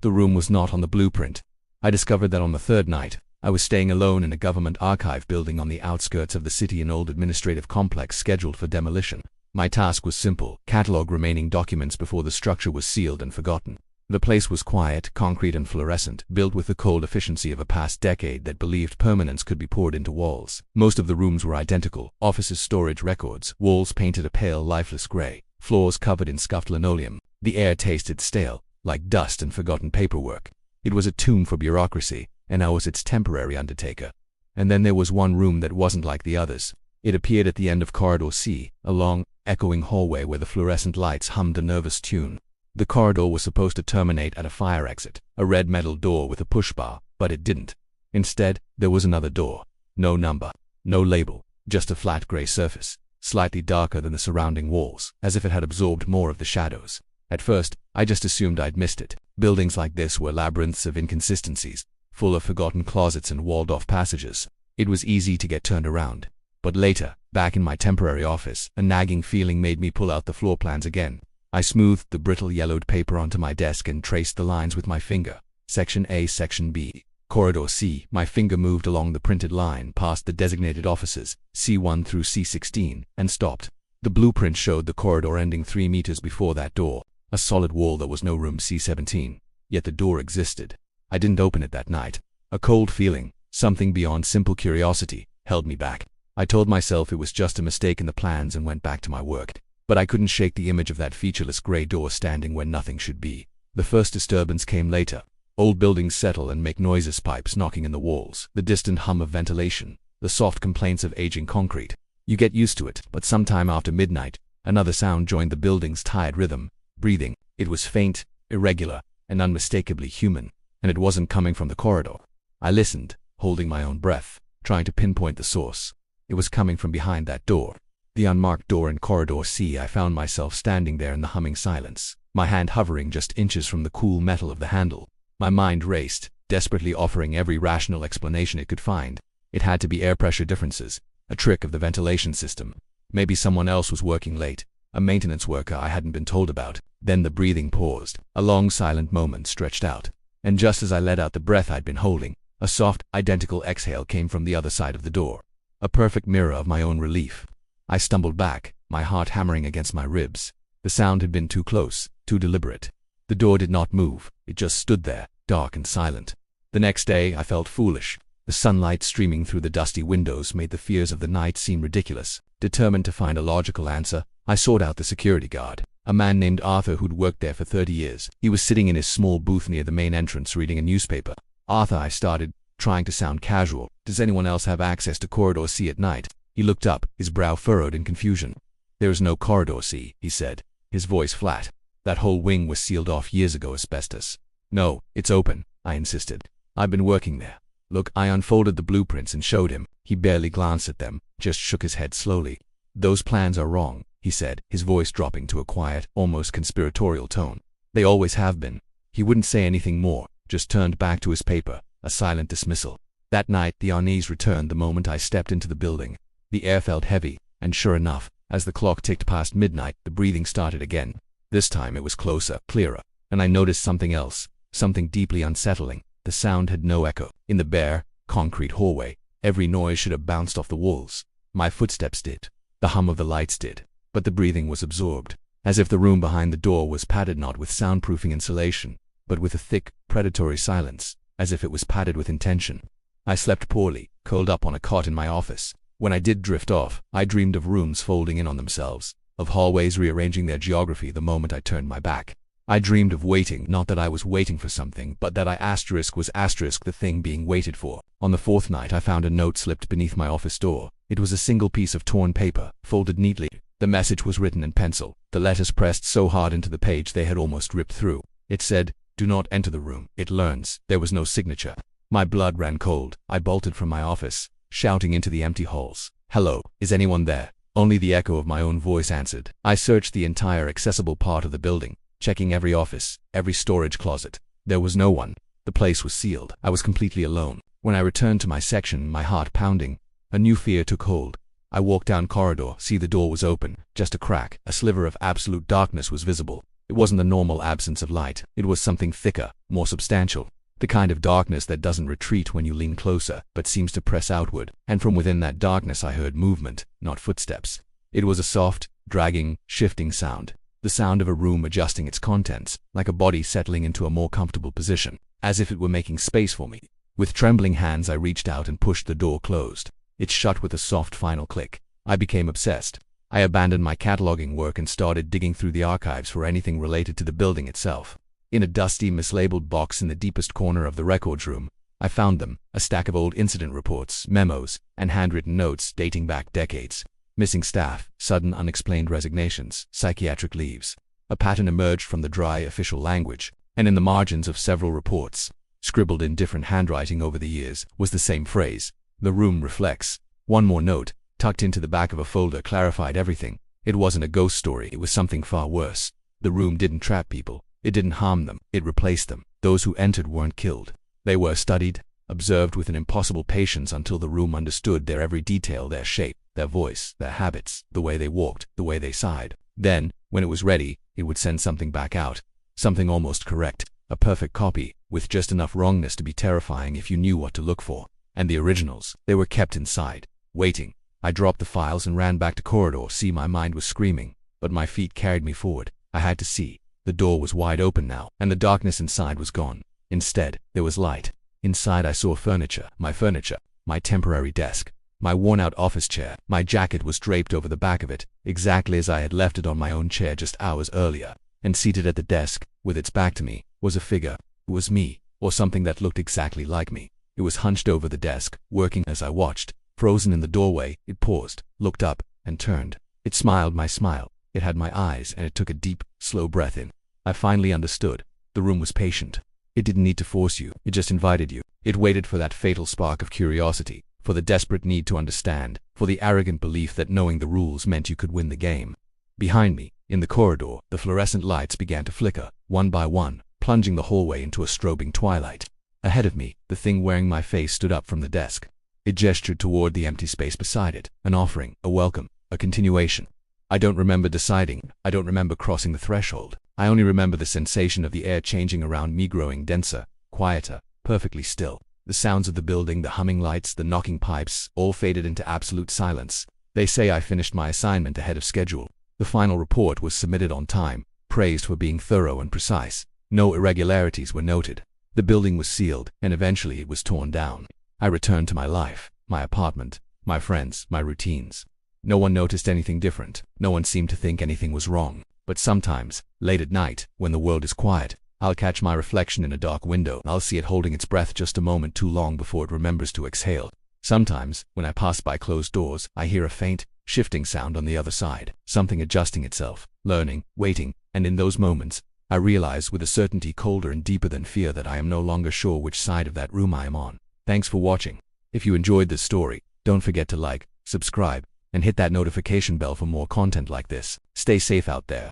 The room was not on the blueprint. I discovered that on the third night. I was staying alone in a government archive building on the outskirts of the city, an old administrative complex scheduled for demolition. My task was simple: catalog remaining documents before the structure was sealed and forgotten. The place was quiet, concrete and fluorescent, built with the cold efficiency of a past decade that believed permanence could be poured into walls. Most of the rooms were identical: offices, storage, records, walls painted a pale, lifeless gray, floors covered in scuffed linoleum. The air tasted stale, like dust and forgotten paperwork. It was a tomb for bureaucracy, and I was its temporary undertaker. And then there was one room that wasn't like the others. It appeared at the end of Corridor C, a long, echoing hallway where the fluorescent lights hummed a nervous tune. The corridor was supposed to terminate at a fire exit, a red metal door with a push bar, but it didn't. Instead, there was another door. No number, no label, just a flat gray surface, slightly darker than the surrounding walls, as if it had absorbed more of the shadows. At first, I just assumed I'd missed it. Buildings like this were labyrinths of inconsistencies, full of forgotten closets and walled-off passages. It was easy to get turned around. But later, back in my temporary office, a nagging feeling made me pull out the floor plans again. I smoothed the brittle yellowed paper onto my desk and traced the lines with my finger. Section A, Section B. Corridor C. My finger moved along the printed line past the designated offices, C1 through C16, and stopped. The blueprint showed the corridor ending 3 meters before that door, a solid wall that was no room C17. Yet the door existed. I didn't open it that night. A cold feeling, something beyond simple curiosity, held me back. I told myself it was just a mistake in the plans and went back to my work. But I couldn't shake the image of that featureless gray door standing where nothing should be. The first disturbance came later. Old buildings settle and make noises, pipes knocking in the walls, the distant hum of ventilation, the soft complaints of aging concrete. You get used to it, but sometime after midnight, another sound joined the building's tired rhythm: breathing. It was faint, irregular, and unmistakably human, and it wasn't coming from the corridor. I listened, holding my own breath, trying to pinpoint the source. It was coming from behind that door. The unmarked door in Corridor C. I found myself standing there in the humming silence, my hand hovering just inches from the cool metal of the handle. My mind raced, desperately offering every rational explanation it could find. It had to be air pressure differences, a trick of the ventilation system. Maybe someone else was working late, a maintenance worker I hadn't been told about. Then the breathing paused. A long silent moment stretched out. And just as I let out the breath I'd been holding, a soft, identical exhale came from the other side of the door. A perfect mirror of my own relief. I stumbled back, my heart hammering against my ribs. The sound had been too close, too deliberate. The door did not move. It just stood there, dark and silent. The next day, I felt foolish. The sunlight streaming through the dusty windows made the fears of the night seem ridiculous. Determined to find a logical answer, I sought out the security guard, a man named Arthur who'd worked there for 30 years. He was sitting in his small booth near the main entrance reading a newspaper. "Arthur," I started, trying to sound casual, "does anyone else have access to Corridor C at night?" He looked up, his brow furrowed in confusion. "There is no Corridor C," he said, his voice flat. "That whole wing was sealed off years ago, asbestos." "No, it's open," I insisted. "I've been working there. Look." I unfolded the blueprints and showed him. He barely glanced at them, just shook his head slowly. "Those plans are wrong," he said, his voice dropping to a quiet, almost conspiratorial tone. "They always have been." He wouldn't say anything more, just turned back to his paper, a silent dismissal. That night, the unease returned the moment I stepped into the building. The air felt heavy, and sure enough, as the clock ticked past midnight, the breathing started again. This time it was closer, clearer, and I noticed something else, something deeply unsettling. The sound had no echo. In the bare, concrete hallway, every noise should have bounced off the walls. My footsteps did. The hum of the lights did. But the breathing was absorbed, as if the room behind the door was padded not with soundproofing insulation, but with a thick, predatory silence, as if it was padded with intention. I slept poorly, curled up on a cot in my office. When I did drift off, I dreamed of rooms folding in on themselves, of hallways rearranging their geography the moment I turned my back. I dreamed of waiting, not that I was waiting for something, but that was the thing being waited for. On the fourth night, I found a note slipped beneath my office door. It was a single piece of torn paper, folded neatly. The message was written in pencil, the letters pressed so hard into the page they had almost ripped through. It said, "Do not enter the room. It learns." There was no signature. My blood ran cold. I bolted from my office, shouting into the empty halls. "Hello, is anyone there?" Only the echo of my own voice answered. I searched the entire accessible part of the building, checking every office, every storage closet. There was no one. The place was sealed. I was completely alone. When I returned to my section, my heart pounding, a new fear took hold. I walked down corridor. See, the door was open. Just a crack. A sliver of absolute darkness was visible. It wasn't the normal absence of light. It was something thicker, more substantial. The kind of darkness that doesn't retreat when you lean closer, but seems to press outward. And from within that darkness I heard movement, not footsteps. It was a soft, dragging, shifting sound. The sound of a room adjusting its contents, like a body settling into a more comfortable position, as if it were making space for me. With trembling hands I reached out and pushed the door closed. It shut with a soft final click. I became obsessed. I abandoned my cataloging work and started digging through the archives for anything related to the building itself. In a dusty, mislabeled box in the deepest corner of the records room, I found them, a stack of old incident reports, memos, and handwritten notes dating back decades. Missing staff, sudden unexplained resignations, psychiatric leaves. A pattern emerged from the dry official language, and in the margins of several reports, scribbled in different handwriting over the years, was the same phrase: "The room reflects." One more note, tucked into the back of a folder, clarified everything. It wasn't a ghost story, it was something far worse. The room didn't trap people. It didn't harm them. It replaced them. Those who entered weren't killed. They were studied, observed with an impossible patience until the room understood their every detail, their shape, their voice, their habits, the way they walked, the way they sighed. Then, when it was ready, it would send something back out. Something almost correct. A perfect copy, with just enough wrongness to be terrifying if you knew what to look for. And the originals, they were kept inside, waiting. I dropped the files and ran back to corridor. My mind was screaming, but my feet carried me forward. I had to see. The door was wide open now, and the darkness inside was gone. Instead, there was light. Inside I saw furniture, my temporary desk, my worn-out office chair. My jacket was draped over the back of it, exactly as I had left it on my own chair just hours earlier. And seated at the desk, with its back to me, was a figure. It was me, or something that looked exactly like me. It was hunched over the desk, working. As I watched, frozen in the doorway, it paused, looked up, and turned. It smiled my smile. It had my eyes, and it took a deep, slow breath in. I finally understood. The room was patient. It didn't need to force you. It just invited you. It waited for that fatal spark of curiosity, for the desperate need to understand, for the arrogant belief that knowing the rules meant you could win the game. Behind me, in the corridor, the fluorescent lights began to flicker, one by one, plunging the hallway into a strobing twilight. Ahead of me, the thing wearing my face stood up from the desk. It gestured toward the empty space beside it, an offering, a welcome, a continuation. I don't remember deciding. I don't remember crossing the threshold. I only remember the sensation of the air changing around me, growing denser, quieter, perfectly still. The sounds of the building, the humming lights, the knocking pipes, all faded into absolute silence. They say I finished my assignment ahead of schedule. The final report was submitted on time, praised for being thorough and precise. No irregularities were noted. The building was sealed, and eventually it was torn down. I returned to my life, my apartment, my friends, my routines. No one noticed anything different. No one seemed to think anything was wrong. But sometimes, late at night, when the world is quiet, I'll catch my reflection in a dark window. I'll see it holding its breath just a moment too long before it remembers to exhale. Sometimes, when I pass by closed doors, I hear a faint, shifting sound on the other side. Something adjusting itself, learning, waiting, and in those moments, I realize with a certainty colder and deeper than fear that I am no longer sure which side of that room I am on. Thanks for watching. If you enjoyed this story, don't forget to like, subscribe, and hit that notification bell for more content like this. Stay safe out there.